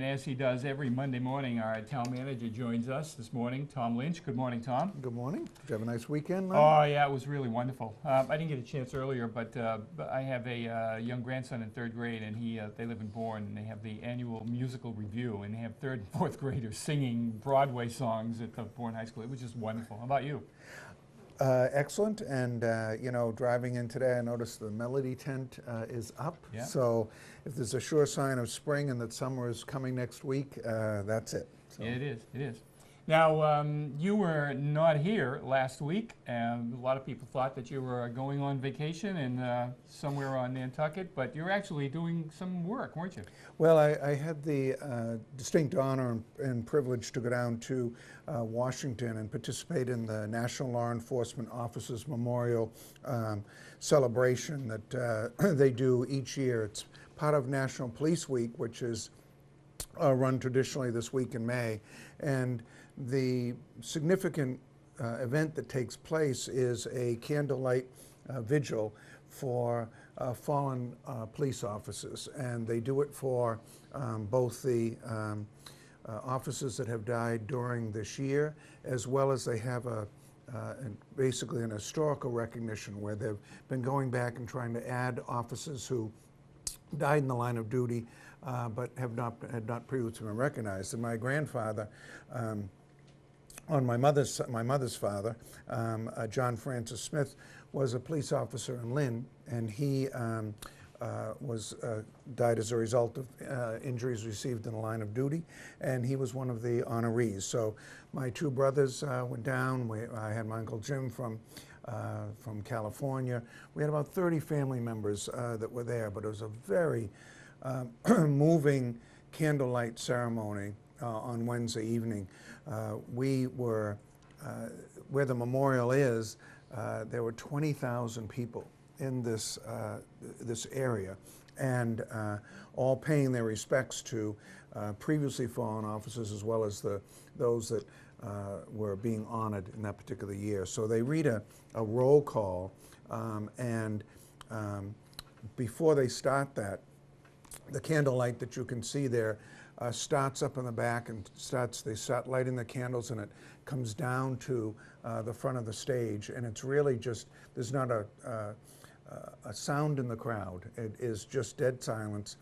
as he does every Monday morning, our town manager joins us this morning, Tom Lynch. Good morning, Tom. Good morning. Did you have a nice weekend, Len? Oh, yeah, it was really wonderful. I didn't get a chance earlier, but I have a young grandson in third grade, and they live in Bourne, and they have the annual musical review, and they have third and fourth graders singing Broadway songs at the Bourne High School. It was just wonderful. How about you? Excellent, and you know, driving in today, I noticed the Melody tent is up. Yeah. So if there's a sure sign of spring and that summer is coming next week, that's it. So. It is. It is. Now, you were not here last week, and a lot of people thought that you were going on vacation and somewhere on Nantucket, but you're actually doing some work, weren't you? Well, I had the distinct honor and privilege to go down to Washington and participate in the National Law Enforcement Officers Memorial celebration that they do each year. It's part of National Police Week, which is run traditionally this week in May. And the significant event that takes place is a candlelight vigil for fallen police officers. And they do it for both the officers that have died during this year, as well as they have basically an historical recognition where they've been going back and trying to add officers who died in the line of duty but had not previously been recognized. And my grandfather, on my mother's father, John Francis Smith, was a police officer in Lynch, and he died as a result of injuries received in the line of duty, and he was one of the honorees. So my two brothers went down. I had my Uncle Jim from California. We had about 30 family members that were there, but it was a very moving candlelight ceremony on Wednesday evening. We were, where the memorial is, there were 20,000 people in this area, and all paying their respects to previously fallen officers, as well as those that were being honored in that particular year. So they read a roll call, and before they start that, the candlelight that you can see there starts up in the back and they start lighting the candles, and it comes down to the front of the stage, and it's really just, there's not a sound in the crowd. It is just dead silence.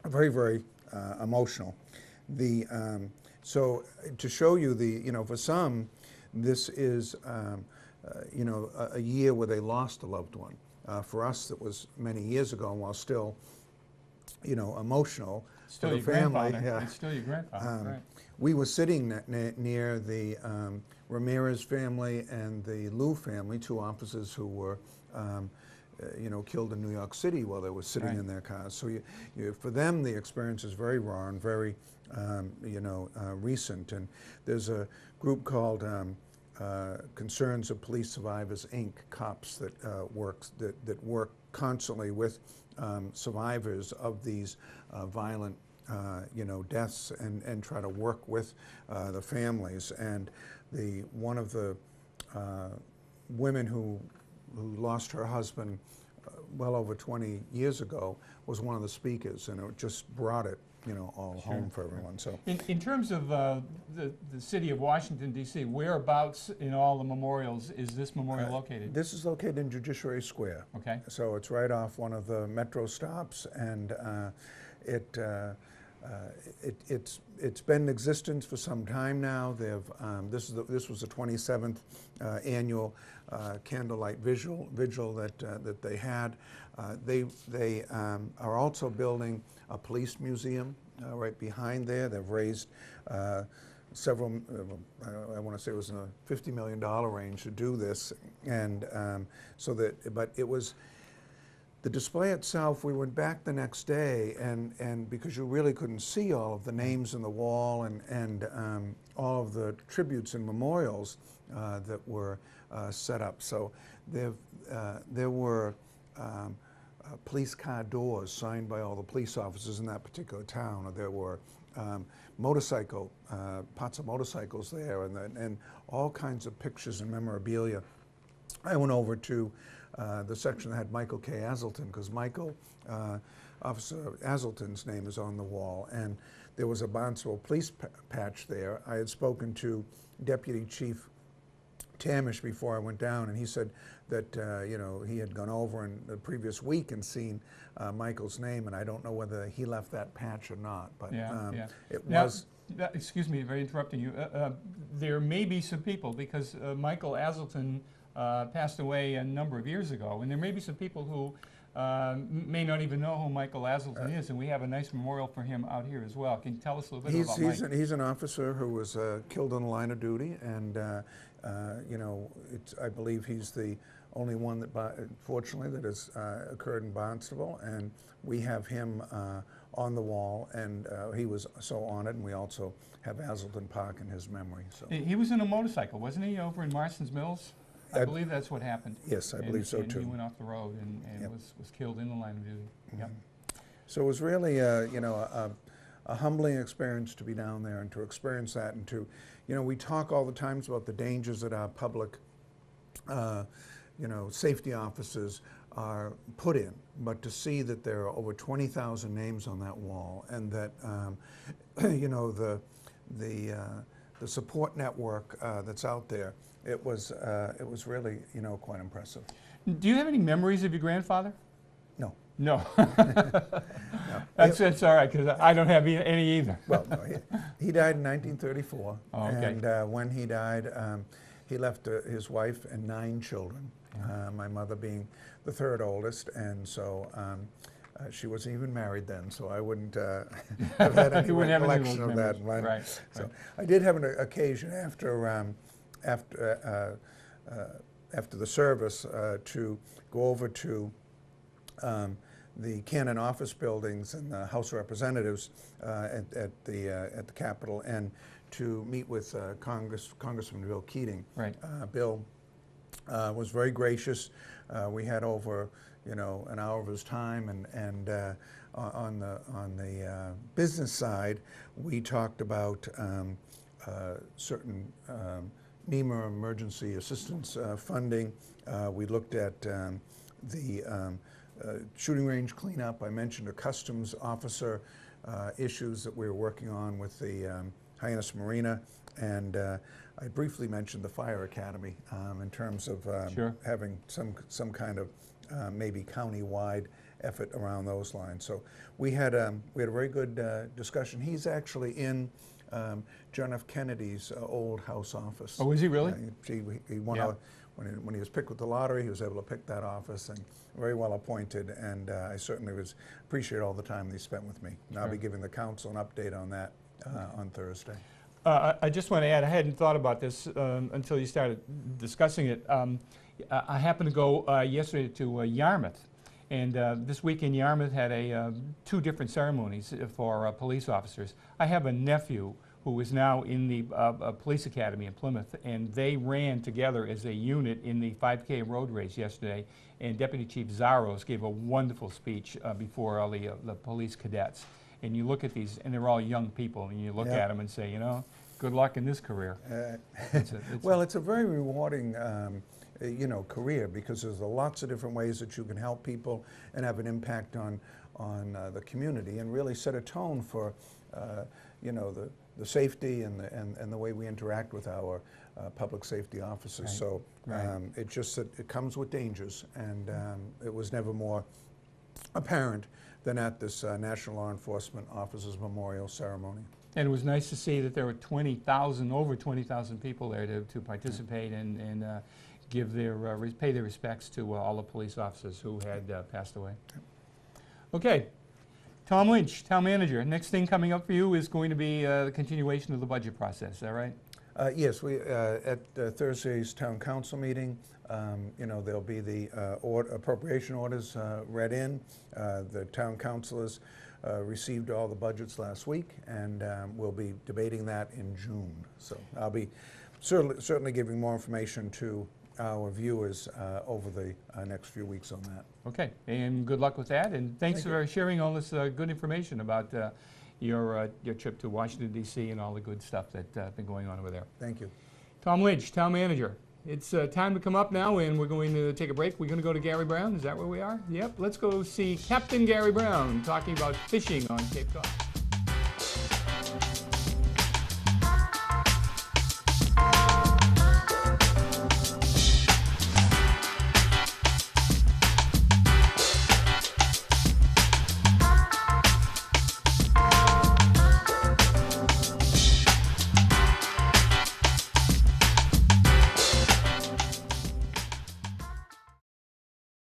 Very, very emotional. So to show you for some, this is a year where they lost a loved one. For us, that was many years ago, and while still emotional Still for your the family. grandfather. Yeah. It's still your grandfather, right. We were sitting near the Ramirez family and the Liu family, two officers who were killed in New York City while they were sitting in their cars. So for them, the experience is very raw and very recent. And there's a group called Concerns of Police Survivors, Inc., COPS, that work constantly with survivors of these violent deaths and try to work with the families. And one of the women who lost her husband well over 20 years ago was one of the speakers, and it just brought it all home for everyone. So in terms of the city of Washington, D.C., whereabouts in all the memorials is this memorial located? This is located in Judiciary Square. Okay. So it's right off one of the metro stops, and it's been in existence for some time now. This was the 27th annual candlelight vigil that they had. They are also building a police museum right behind there. They've raised several, I want to say it was in a $50 million range to do this, and but it was. The display itself, we went back the next day, and because you really couldn't see all of the names in the wall and all of the tributes and memorials that were set up. So there were police car doors signed by all the police officers in that particular town. There were parts of motorcycles there, and all kinds of pictures and memorabilia. I went over to the section that had Michael K. Azelton, because Officer Azelton's name is on the wall, and there was a Barnstable police patch there. I had spoken to Deputy Chief Tamish before I went down, and he said that he had gone over in the previous week and seen Michael's name, and I don't know whether he left that patch or not, but it now, was. Excuse me for interrupting you. There may be some people, because Michael Aselton passed away a number of years ago, and there may be some people who may not even know who Michael Aselton is, and we have a nice memorial for him out here as well. Can you tell us a little bit about Mike? He's an officer who was killed in the line of duty, and I believe he's the only one that, fortunately, that has occurred in Barnstable, and we have him on the wall, and he was so honored, and we also have Aselton Park in his memory. So he was in a motorcycle, wasn't he, over in Marston's Mills? I believe that's what happened. Yes, I believe so too. He went off the road and was killed in the line of duty. Mm-hmm. Yep. So it was really, a humbling experience to be down there and to experience that, and to, we talk all the times about the dangers that our public, safety officers are put in, but to see that there are over 20,000 names on that wall, and that, the support network that's out there. It was really, quite impressive. Do you have any memories of your grandfather? No. No. No. That's all right, because I don't have any either. Well, no, he died in 1934, oh, okay. And when he died, he left his wife and 9 children, my mother being the 3rd oldest, and so she wasn't even married then, so I wouldn't have had any recollection of that. Right. So I did have an occasion after the service to go over to the Cannon office buildings and the House of Representatives at the Capitol, and to meet with Congressman Bill Keating. Right. Bill was very gracious. We had over an hour of his time, and on the business side, we talked about certain NEMA emergency assistance funding. We looked at the shooting range cleanup. I mentioned a customs officer issues that we were working on with the Hyannis Marina, and I briefly mentioned the Fire Academy in terms of having some kind of maybe county-wide effort around those lines. So we had a very good discussion. He's actually in John F. Kennedy's old house office. Oh, is he really? He won when he was picked with the lottery, he was able to pick that office, and very well appointed, and I certainly appreciate all the time that he spent with me. And I'll be giving the council an update on that on Thursday. I just want to add, I hadn't thought about this until you started discussing it. I happened to go yesterday to Yarmouth, and this week in Yarmouth had 2 different ceremonies for police officers. I have a nephew who is now in the police academy in Plymouth, and they ran together as a unit in the 5K road race yesterday, and Deputy Chief Zaros gave a wonderful speech before all the police cadets. And you look at these, and they're all young people, and you look at them and say, good luck in this career. It's a very rewarding career, because there's lots of different ways that you can help people and have an impact on the community, and really set a tone for the safety and the way we interact with our public safety officers. Right. So Right. it's just that it comes with dangers, and it was never more apparent than at this National Law Enforcement Officers Memorial Ceremony. And it was nice to see that there were over 20,000 people there to participate and give pay their respects to all the police officers who had passed away. Okay, Tom Lynch, Town Manager. Next thing coming up for you is going to be the continuation of the budget process. Is that right? Yes, we at Thursday's Town Council meeting, there'll be the appropriation orders read in. The Town Councilors received all the budgets last week, and we'll be debating that in June. So I'll be certainly giving more information to our viewers over the next few weeks on that. Okay, and good luck with that, and thanks for sharing all this good information about your trip to Washington, D.C. and all the good stuff that's been going on over there. Thank you. Tom Lynch, Town Manager. It's time to come up now, and we're going to take a break. We're going to go to Gary Brown. Is that where we are? Yep, let's go see Captain Gary Brown talking about fishing on Cape Cod.